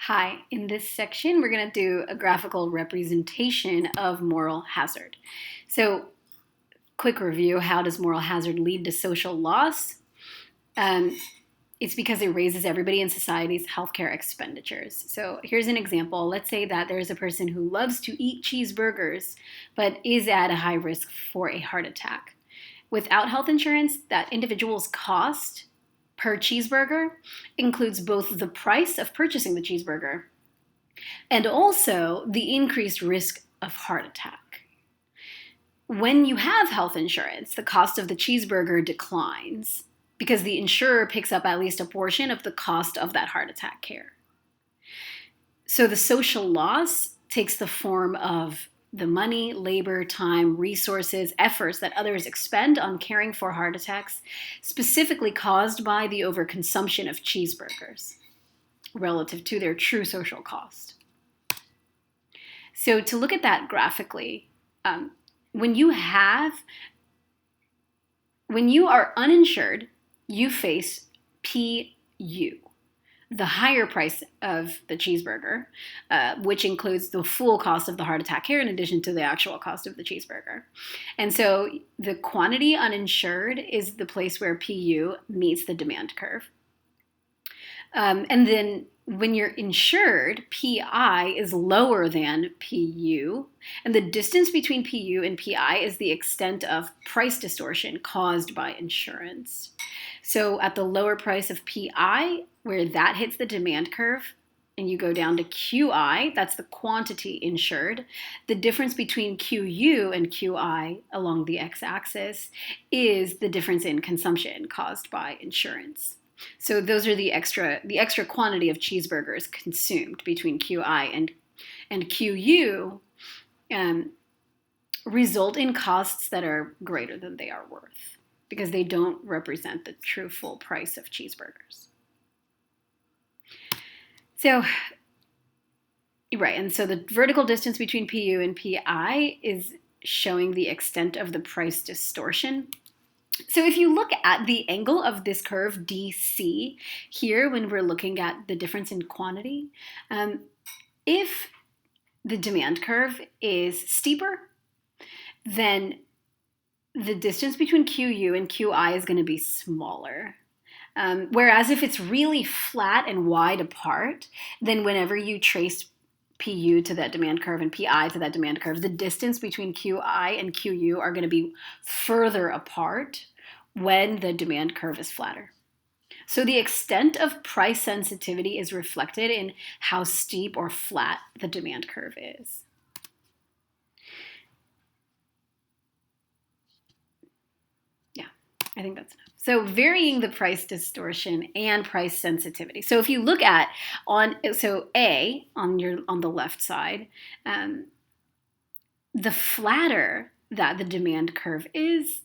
Hi, in this section, we're going to do a graphical representation of moral hazard. So, quick review, how does moral hazard lead to social loss? It's because it raises everybody in society's healthcare expenditures. So here's an example. Let's say that there is a person who loves to eat cheeseburgers, but is at a high risk for a heart attack. Without health insurance, that individual's cost per cheeseburger includes both the price of purchasing the cheeseburger and also the increased risk of heart attack. When you have health insurance, the cost of the cheeseburger declines because the insurer picks up at least a portion of the cost of that heart attack care. So the social loss takes the form of the money, labor, time, resources, efforts that others expend on caring for heart attacks, specifically caused by the overconsumption of cheeseburgers relative to their true social cost. So to look at that graphically, when you are uninsured, you face PU, the higher price of the cheeseburger, which includes the full cost of the heart attack care in addition to the actual cost of the cheeseburger. And so the quantity uninsured is the place where PU meets the demand curve. And then when you're insured, PI is lower than PU, and the distance between PU and PI is the extent of price distortion caused by insurance. So at the lower price of PI, where that hits the demand curve, and you go down to QI, that's the quantity insured, the difference between QU and QI along the x-axis is the difference in consumption caused by insurance. So those are the extra quantity of cheeseburgers consumed between QI and QU result in costs that are greater than they are worth because they don't represent the true full price of cheeseburgers. So, right, and so the vertical distance between PU and PI is showing the extent of the price distortion. So if you look at the angle of this curve DC here when we're looking at the difference in quantity, if the demand curve is steeper, then the distance between QU and QI is going to be smaller. Whereas if it's really flat and wide apart, then whenever you trace PU to that demand curve and PI to that demand curve, the distance between QI and QU are going to be further apart when the demand curve is flatter. So the extent of price sensitivity is reflected in how steep or flat the demand curve is. Yeah, I think that's enough. So varying the price distortion and price sensitivity. So if you look at A on the left side, the flatter that the demand curve is,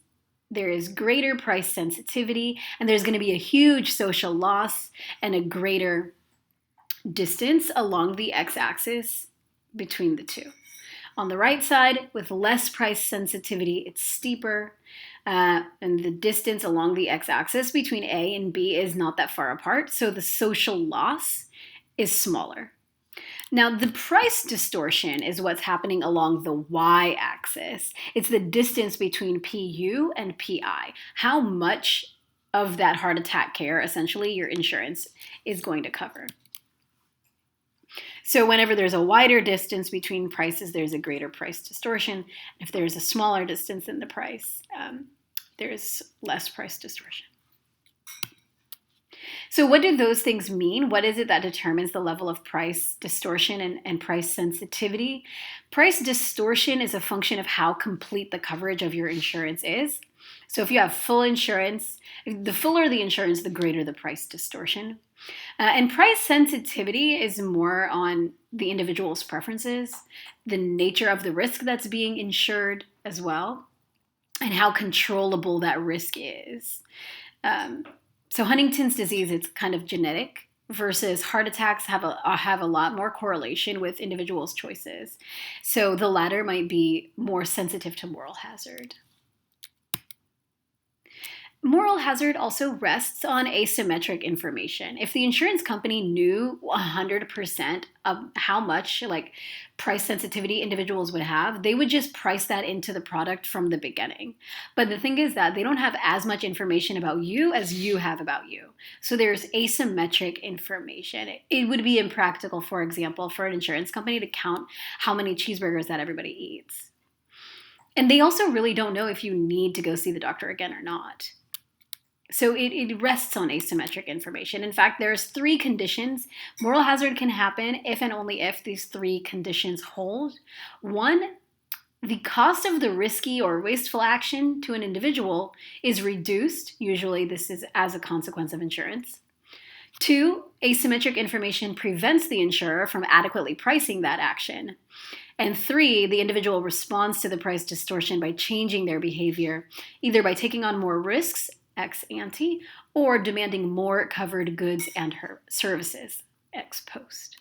there is greater price sensitivity, and there's going to be a huge social loss and a greater distance along the x-axis between the two. On the right side, with less price sensitivity, it's steeper, and the distance along the x-axis between A and B is not that far apart, so the social loss is smaller. Now, the price distortion is what's happening along the y-axis. It's the distance between PU and PI. How much of that heart attack care, essentially, your insurance is going to cover. So whenever there's a wider distance between prices, there's a greater price distortion. If there's a smaller distance in the price, there's less price distortion. So what do those things mean? What is it that determines the level of price distortion and price sensitivity? Price distortion is a function of how complete the coverage of your insurance is. So if you have full insurance, the fuller the insurance, the greater the price distortion. And price sensitivity is more on the individual's preferences, the nature of the risk that's being insured as well, and how controllable that risk is. So Huntington's disease, it's kind of genetic, versus heart attacks have a lot more correlation with individuals' choices. So the latter might be more sensitive to moral hazard. Moral hazard also rests on asymmetric information. If the insurance company knew 100% of how much price sensitivity individuals would have, they would just price that into the product from the beginning. But the thing is that they don't have as much information about you as you have about you. So there's asymmetric information. It would be impractical, for example, for an insurance company to count how many cheeseburgers that everybody eats. And they also really don't know if you need to go see the doctor again or not. So it rests on asymmetric information. In fact, there's 3 conditions. Moral hazard can happen if and only if these 3 conditions hold. 1, the cost of the risky or wasteful action to an individual is reduced. Usually this is as a consequence of insurance. 2, asymmetric information prevents the insurer from adequately pricing that action. And 3, the individual responds to the price distortion by changing their behavior, either by taking on more risks ex ante, or demanding more covered goods and services ex post.